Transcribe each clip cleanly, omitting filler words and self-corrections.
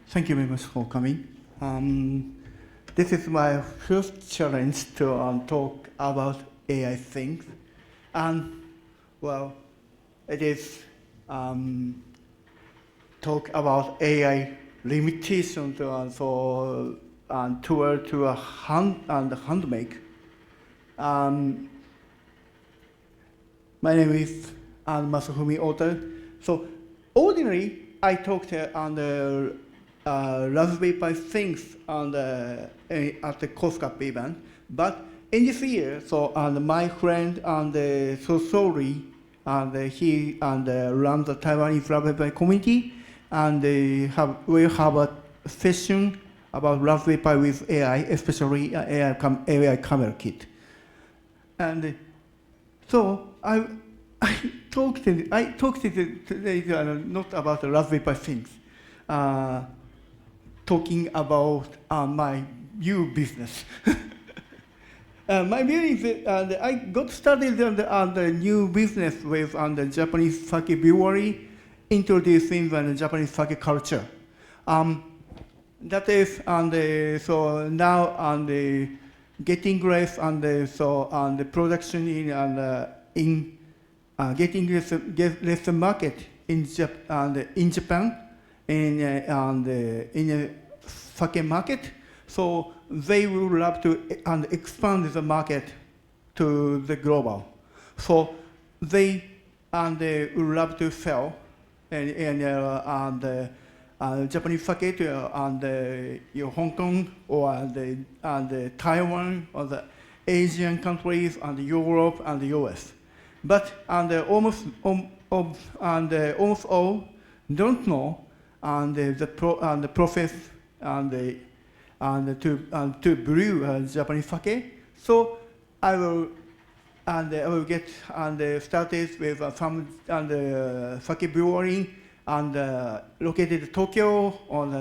Thank you very much for coming. This is my first challenge to talk about AI things. And, well, it is talk about AI limitations for toward to a handmake. My name is Masafumi Ota. So, ordinarily, I talked on the Raspberry Pi things on the, at the COSCAP event, but in this year, so my friend so sorry, he runs the Taiwanese Raspberry Pi community, and we'll have a session about Raspberry Pi with AI, especially AI camera kit. And so I talked today not about the Raspberry Pi things, talking about my new business. My business is I got started on the new business with the Japanese sake brewery, introducing the Japanese sake culture. That is so now getting less the production in getting less market in Japan in the sake market. So they would love to expand the market to the global. So they would love to sell Japanese sake to Hong Kong or the Taiwan or the Asian countries and Europe and the US. But almost all don't know the process to brew Japanese sake. So I will get started with some sake brewery located in Tokyo on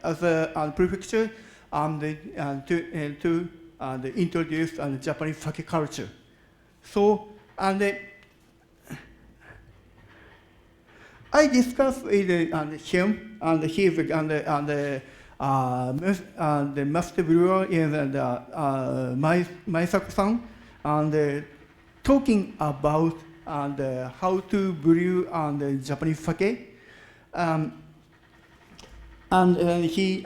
other prefecture to introduce Japanese sake culture. So I discussed with him, and he's the master brewer is Maisaku-san, and talking about how to brew Japanese sake. He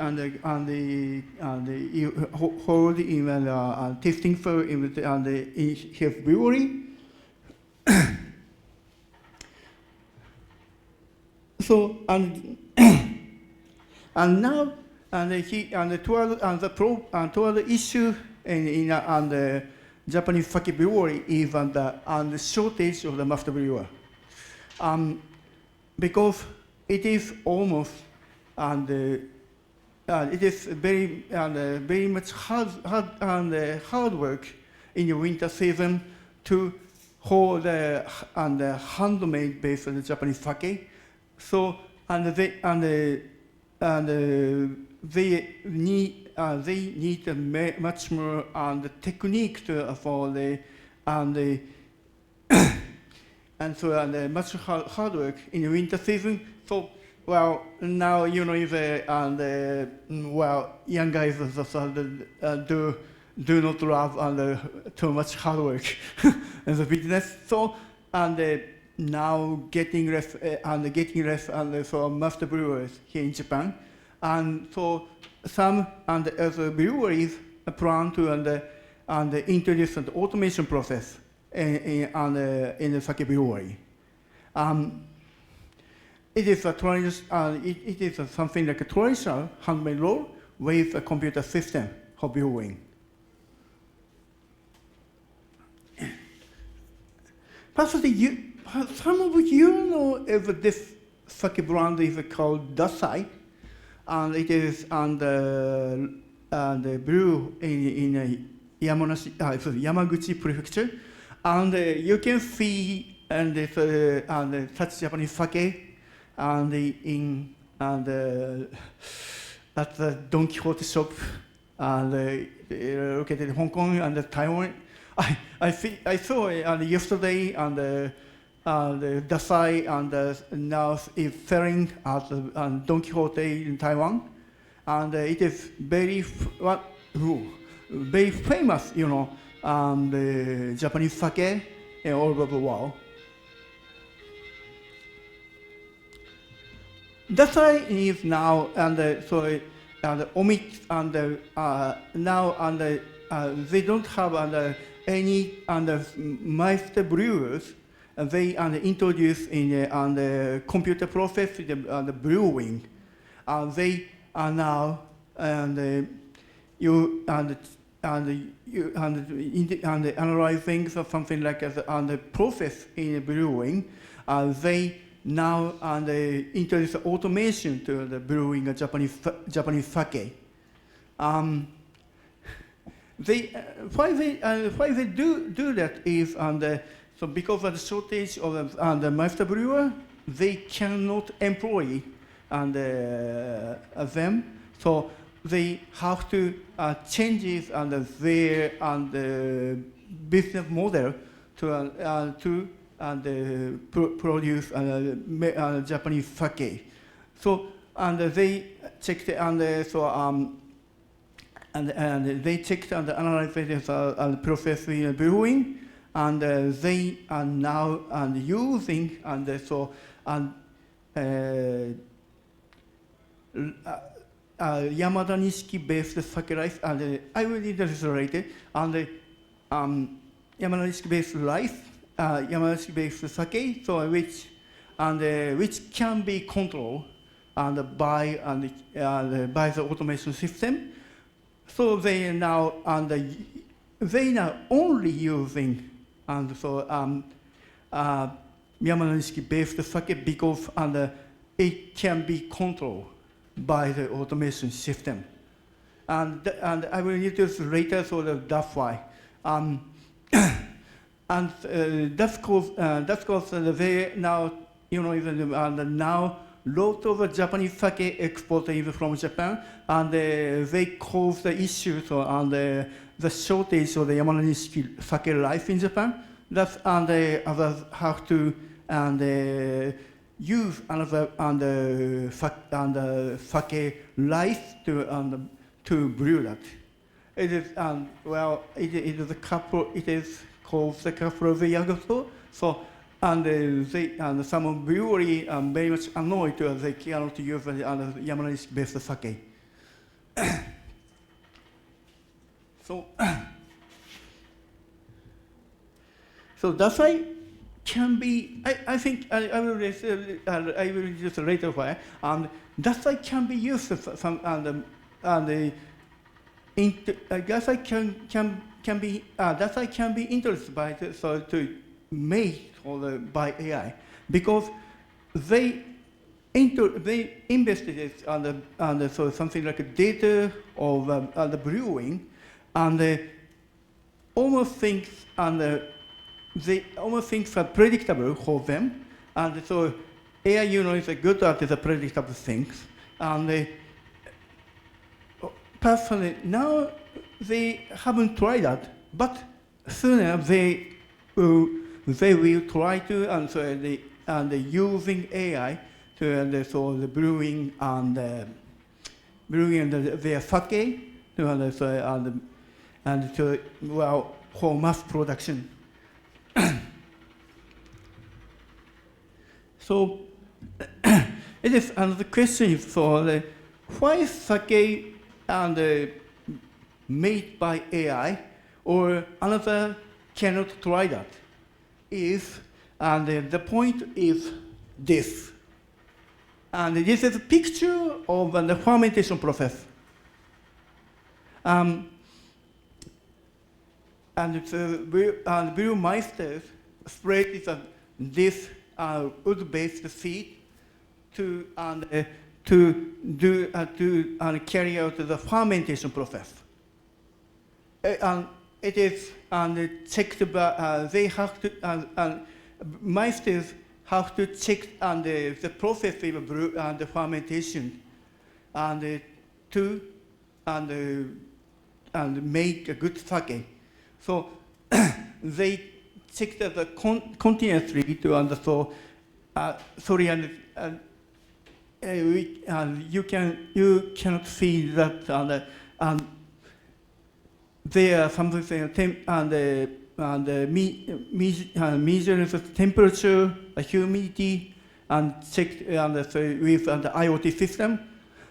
hold in tasting for in his brewery. So and now he toward the issue in the Japanese sake brewery is the shortage of the master brewer, because it is almost it is very much hard work in the winter season to hold the handmade based Japanese sake. So they need much more technique for the and so much hard work in the winter season. So well now the young guys do not love too much hard work in the business. So now getting less for master brewers here in Japan, and so some other breweries plan to introduce an automation process in the sake brewery. It is it is something like a traditional handmade roll with a computer system for brewing. Possibly some of you know if this sake brand is called Dasai, and it is the brew in Yamaguchi prefecture, and you can see such Japanese sake in at the Don Quixote shop located in Hong Kong and Taiwan. I saw yesterday the Dasai and now is selling at Don Quixote in Taiwan, and it is very very famous, the Japanese sake all over the world. Dasai is now omit now they don't have any master brewers. They introduce in the computer process the brewing. They are now analyzing something like the process in brewing. They now introduce automation to the brewing of Japanese sake. Why they do that is so because of the shortage of the master brewer, they cannot employ them. So they have to change their business model to produce Japanese sake. So they checked they checked and analyzed the process in brewing, and they are now using Yamada Nishiki-based sake rice, and I will illustrate it. And Yamada Nishiki-based rice, Yamada Nishiki-based sake, so which can be controlled by the automation system. So they now only using Yamada Nishiki-based sake because it can be controlled by the automation system, and I will introduce later. So that's why, and that's cause they now even now lot of Japanese sake exported from Japan, and they cause the issues on the shortage of the Yamada Nishiki sake rice in Japan. That's others have to use another sake rice to brew that. It is it is a couple. It is called the couple of years ago. So some brewery very much annoyed they cannot use the Yamada Nishiki-based sake. So Dasai can be. I think I will just later why. Dasai can be used for some Dasai can be interested by to made by AI because they invested on something like a data of the brewing, and they almost things are predictable for them, and so AI is good at the predictable things, and personally now they haven't tried that, but sooner they will try to, and using AI to the brewing and their sake for mass production. So it is another question is why sake made by AI or another cannot try that is, the point is this. And this is a picture of the fermentation process. And the brewmeister spread this wood-based seed to carry out the fermentation process. And it is checked by they have to meisters have to check the process of brew and the fermentation and make a good sake. So they check that continuously to and so sorry you cannot see that and there are something measure the temperature, the humidity, and check with the IoT system.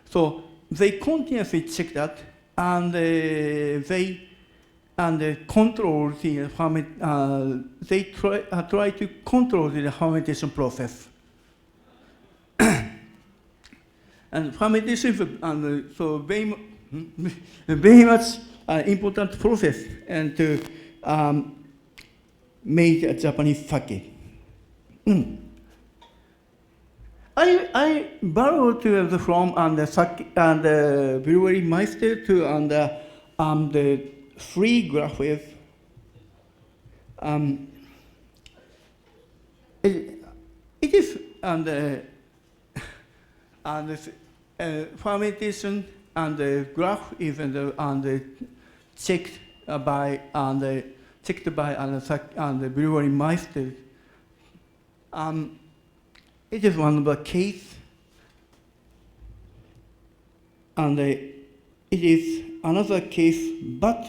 So they continuously check that, and they control the they try to control the fermentation process. And fermentation is so very much important process and to make a Japanese sake. I borrowed from the sake and the brewery meister to the free graphic. It is fermentation and the graph is checked by the brewery meister. It is one of the case, and it is another case, but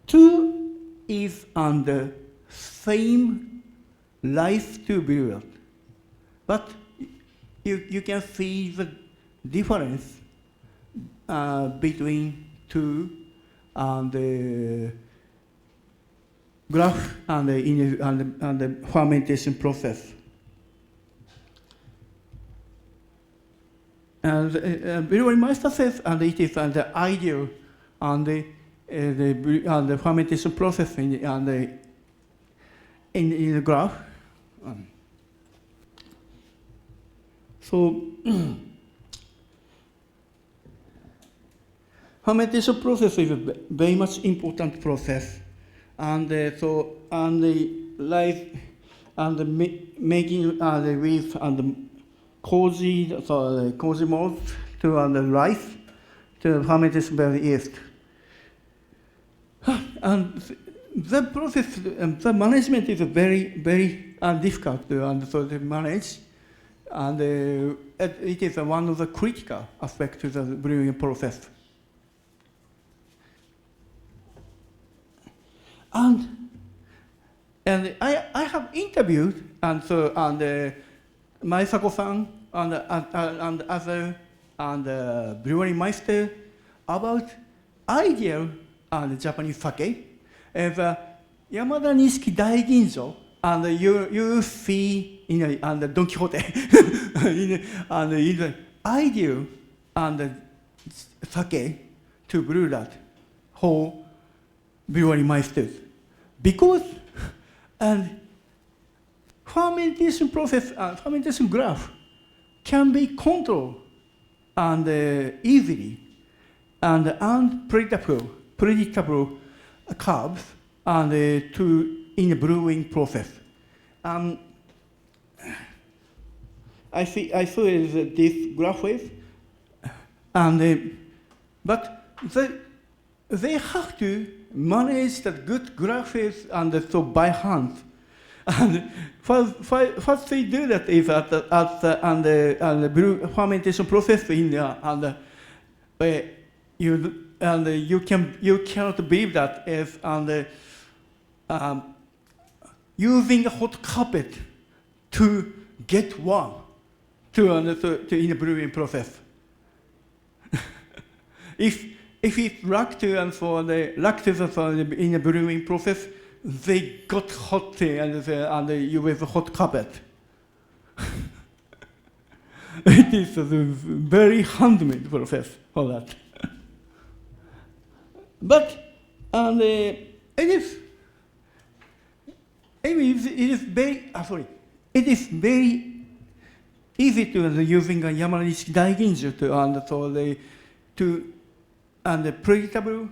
two is on the same life to brewer. But you can see the difference between two and the graph and the fermentation process. And brewery master says, and it is the ideal and the fermentation process in the graph. So fermentation process is a very much important process, and the life and the making the with and the cozy malt to the rice to fermentation very yeast. And the process, the management is very difficult to manage, and it is one of the critical aspects of the brewing process. And I have interviewed Maesako-san and other brewery meister about ideal Japanese sake. Yamada Nishiki Daiginzo, and you see in the Don Quixote, in the ideal sake to brew that whole brewery meisters. Because fermentation process, fermentation graph can be controlled and easily and unpredictable curves and in the brewing process. I saw this graphic, but they have to manage the good graphics and so by hand. And first they do that is at the fermentation process in you cannot believe that if using a hot carpet to get warm in the brewing process. if it's lactose and for the lactose in the brewing process, they got hot and you with a hot carpet. It is a very handmade process for that. But it is very easy to using a Yamada Nishiki Daiginju to predictable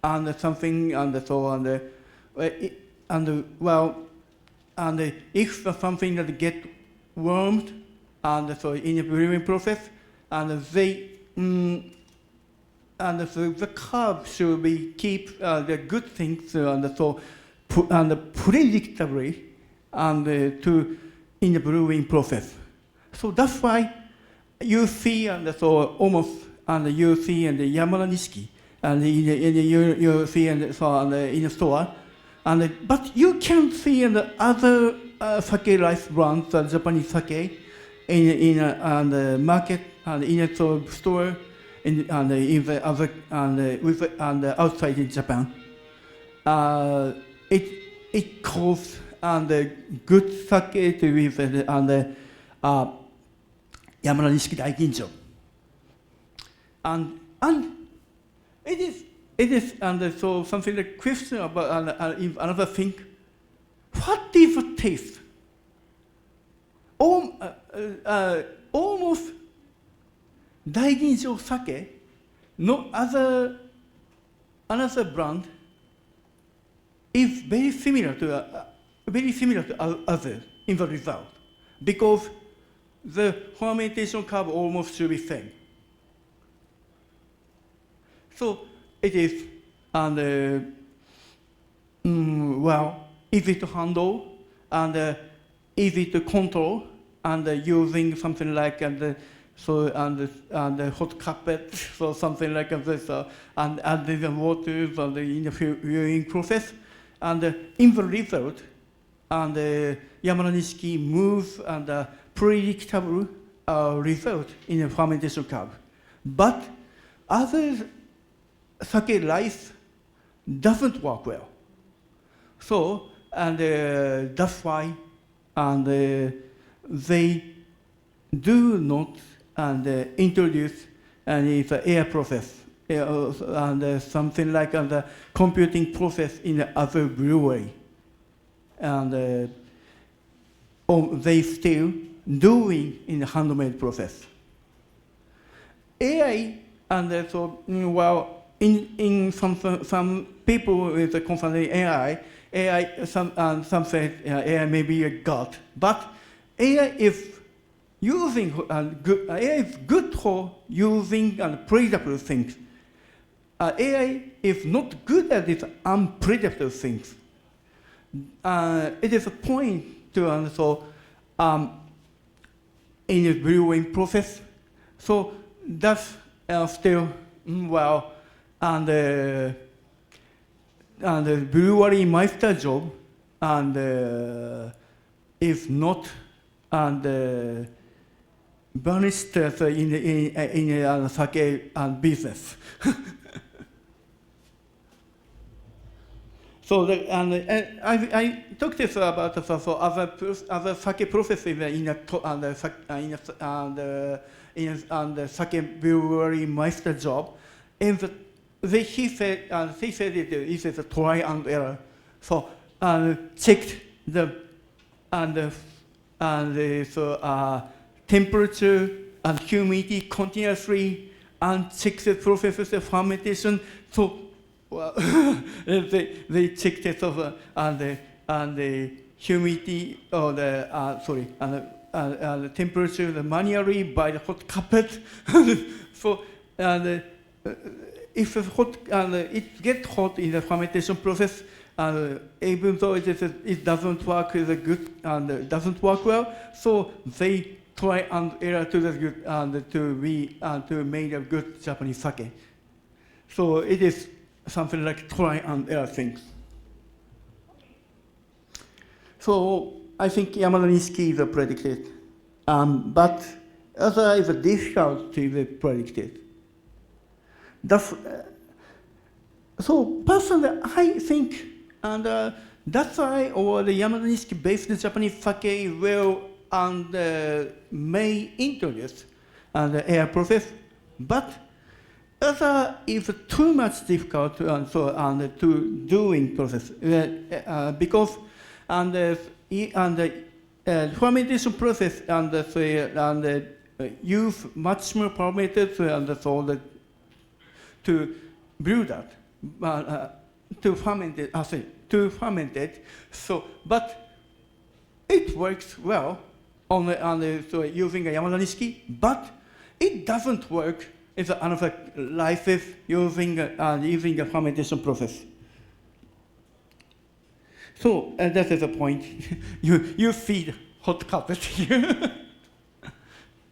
and something if something that get warmed and so in the brewing process and they the curve should be keep the good things and so and predictably and to in the brewing process. So that's why you see and so almost and you see and the Yamada Nishiki and you see and so in the store, and but you can see and the other sake rice brands, Japanese sake, in the market and in a store in the other and outside in Japan. It calls and good sake to with and Yamada Nishiki Daiginjo. And it is and so something like question about another thing. What is the taste? Almost Daiginjo sake, no another brand is very similar to others in the result, because the fermentation curve almost should be same. So it is and well, easy to handle and easy to control, and using something like and hot carpet, so something like this, and adding the water and in the viewing process, and in the result, and Yamada Nishiki moves and predictable result in the fermentation curve. But other sake rice doesn't work well. So and that's why and they do not and introduce and air process and something like the computing process in the other brewery, and they still doing in the handmade process. AI and so well in some people with the concern AI some say AI may be a god, but AI is using AI is good for using predictable things. AI is not good at these unpredictable things. It is a point to also in the brewing process. So that's still well, and the brewery master job and if not and barristers in sake and business. So I talked this about other sake processes in the sake brewery master job, and he said it is a try and error. So checked the temperature and humidity continuously, and checked the processes of fermentation. So they checked it over and the humidity or the temperature manually by the hot carpet. So if it's hot and it gets hot in the fermentation process, even though it doesn't work good and doesn't work well, so they try and error to the good and to make a good Japanese sake. So it is something like try and error things. So I think Yamada Nishiki is predicted, but other is difficult to be predicted. So personally, I think, and that's why or the Yamada Nishiki based Japanese sake will and may introduce the air process, but other is too much difficult to doing process because fermentation process and use much more parameters and so to brew that to ferment it. So, but it works well on using a Yamada Nishiki, but it doesn't work if another license using a fermentation process. So that is the point. you feed hot carpet here.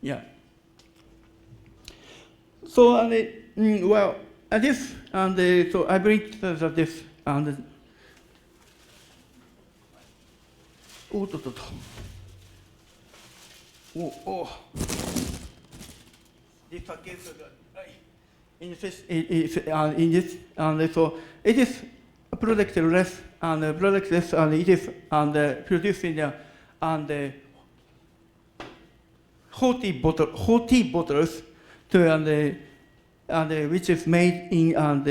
Yeah. So well, this so I believe that this and this against in this and so it is productless and productless and it is and producing and 40 bottles to and which is made in and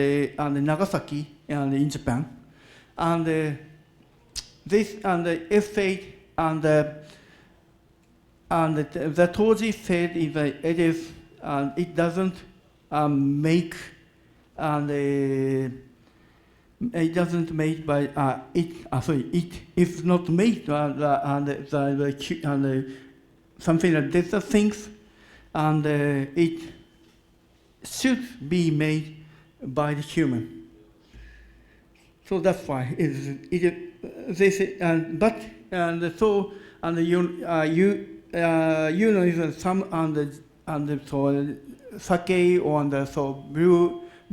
Nagasaki and in Japan and this and the essay and the Toji said it is it doesn't make and it doesn't made by it is not made and something like this things and it should be made by the human. So that's why this but and so and you know some and so sake or and so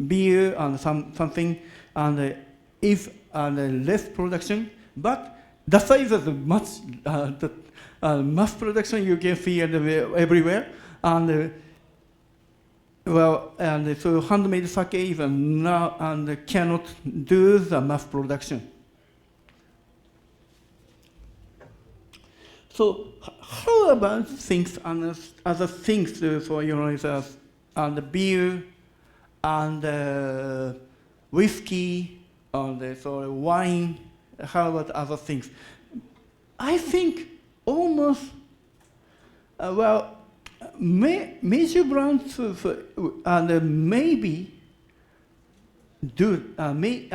beer and something and if and less production, but the size is much the mass production you can see everywhere and well and so handmade sake even now and cannot do the mass production. So how about things and other things for and the beer and whiskey and so wine? How about other things? I think almost well major brands and maybe do may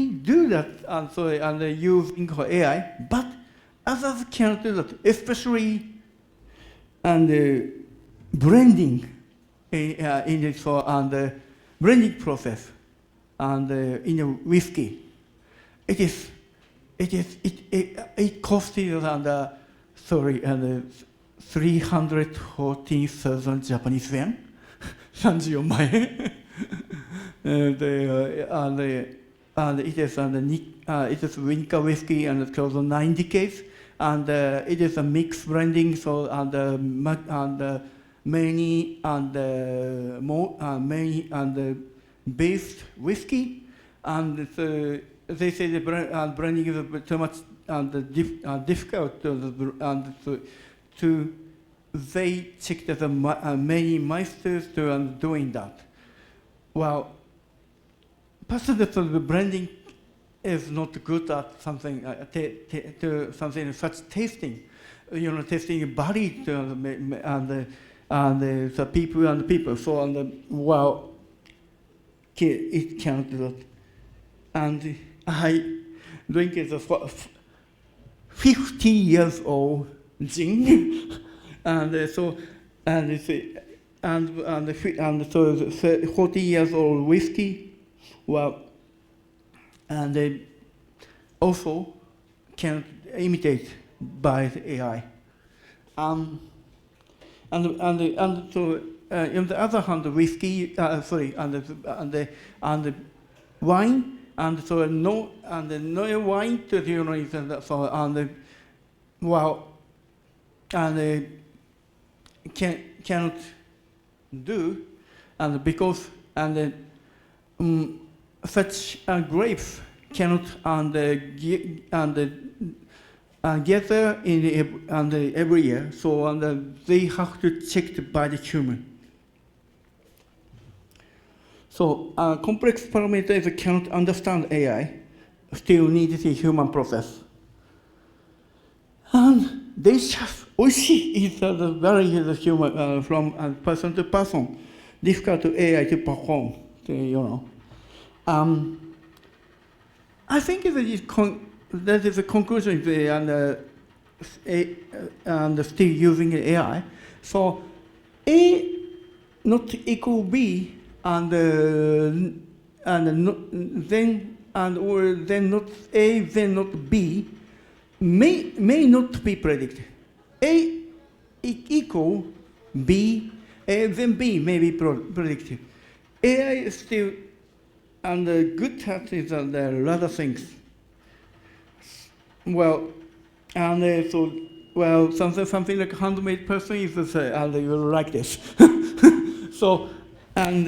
do that and so and using AI, but others can't do that, especially and blending in it for and the blending process and in a whiskey. It costed and sorry and 314,000 Japanese yen. 34万円 and it is it is winter whiskey and it's called 9 decades and it is a mixed blending so and many and more many and based whiskey and they say the blending is too much and difficult to they checked the many masters to doing that. Well, personally, the blending is not good at something to something such tasting, tasting body to and the people. So well, it can't do that. And I drink it 50 years old gin, and so so 40 years old whiskey. Well, and they also can imitate by the AI. And so on the other hand, the whiskey, sorry, and the wine, and so no wine to so and well, and cannot do, and because and such grapes cannot gather in every year, so they have to check by the human. So complex parameters cannot understand AI, still needs a human process. And they just oishi is very human from person to person, difficult to AI to perform, I think that is a conclusion and still using AI. So A not equal B and then and or then not A, then not B, may not be predicted. A equal B, A, then B may be predicted. AI is still and good at is the other things. Well, and so well something like handmade person is and you will like this. So and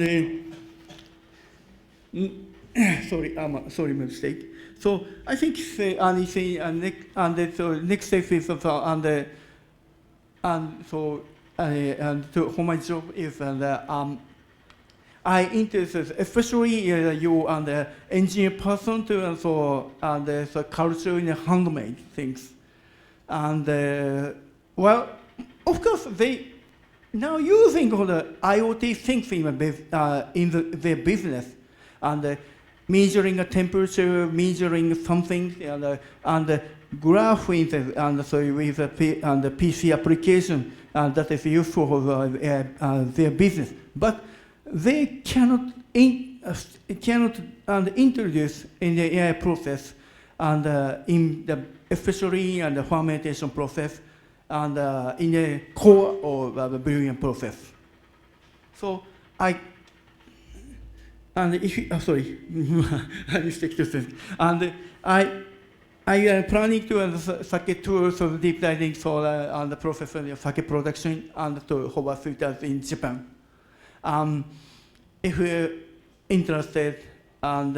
sorry mistake. So I think so next step is for my job is I interested, especially you and the engineer person to the culture in the handmade things, and well, of course they now using all the IoT things in their business, and measuring a temperature, measuring something, and graphing, and so with the PC application that is useful for their business, but they cannot introduce in the AI process and in the especially in the fermentation process and in the core of the brewing process. So I and if you, sorry, I mistake this. And I am planning to sake tours of deep diving for on the process of sake production and to hold filters in Japan. If you're interested, and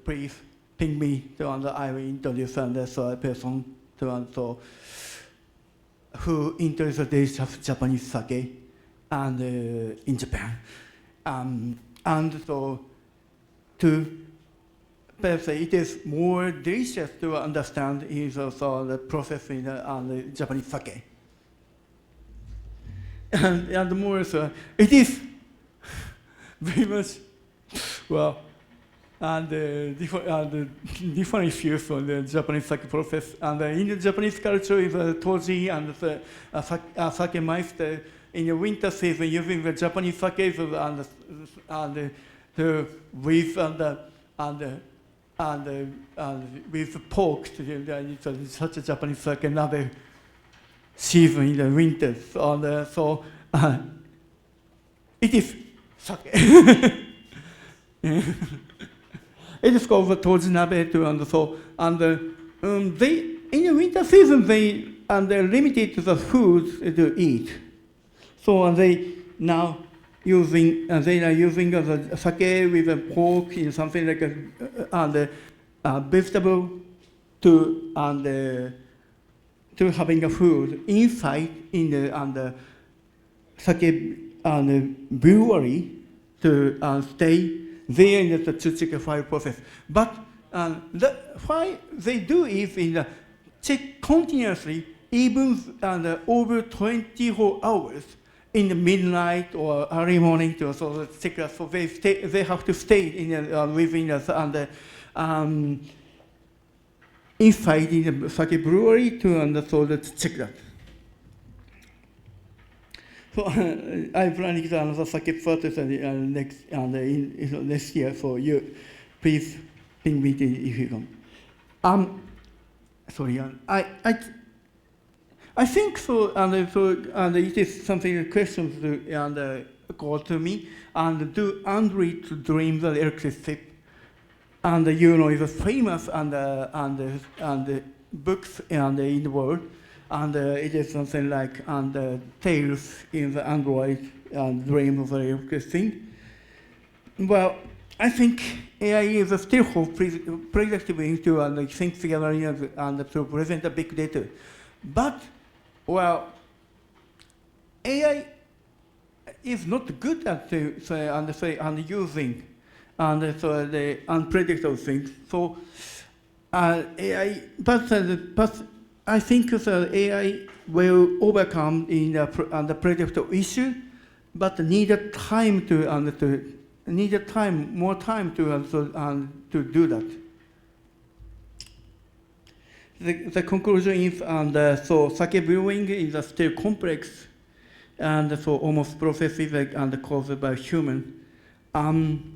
please ping me to I will introduce a person to who interested in Japanese sake and in Japan, and so to perhaps it is more delicious to understand is also the process in the Japanese sake. And more so, it is very much, well, and different issues on the Japanese sake process. And in the Japanese culture is Toji and the sake meister in the winter season using the Japanese sake and with with pork. It's such a Japanese sake another season in the winter. So it is sake. It is called the Toji nabe they in the winter season they limited the food to eat. So they now using they are using the sake with a pork in something like a vegetable to having a food inside in the sake brewery to stay there in the tsuchika fire process. But why they do is in the check continuously even over 24 hours in the midnight or early morning to so check that. So they have to stay in within inside in the sake brewery to check that. So I'm planning to another sake purchase next year. So you please ping me if you can. Sorry, I think so. And it is something questions call to me. And do Android to dream the electricity? And is famous and books in the world. And it is something like Tales in the Android and Dream of the Electricity. Well, I think AI is still predictive to think together and to present a big data. But, well, AI is not good at using the unpredictable things. So AI, but I think the AI will overcome in the predictable issue, but needed time more time to do that. The conclusion is, so sake brewing is still complex, and so almost processes caused by human.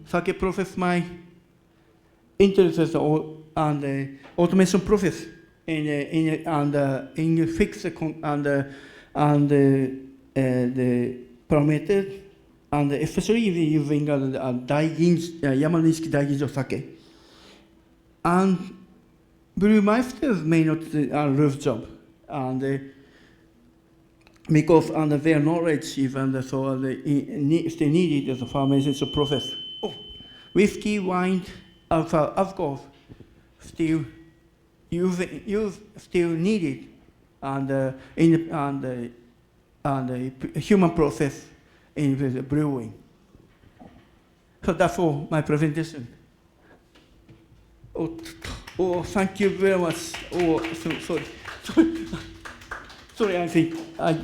Sake process might introduces and automation process in fix the parameters, and especially using Yamaniski Daiginjo sake. And brewmasters may not lose job, and because their knowledge even so still needed as a fermentation process. Oh, whiskey, wine, alcohol still still needed, and human process in the brewing. So that's all my presentation. Oh, thank you very much. Oh, sorry. Sorry, I think I.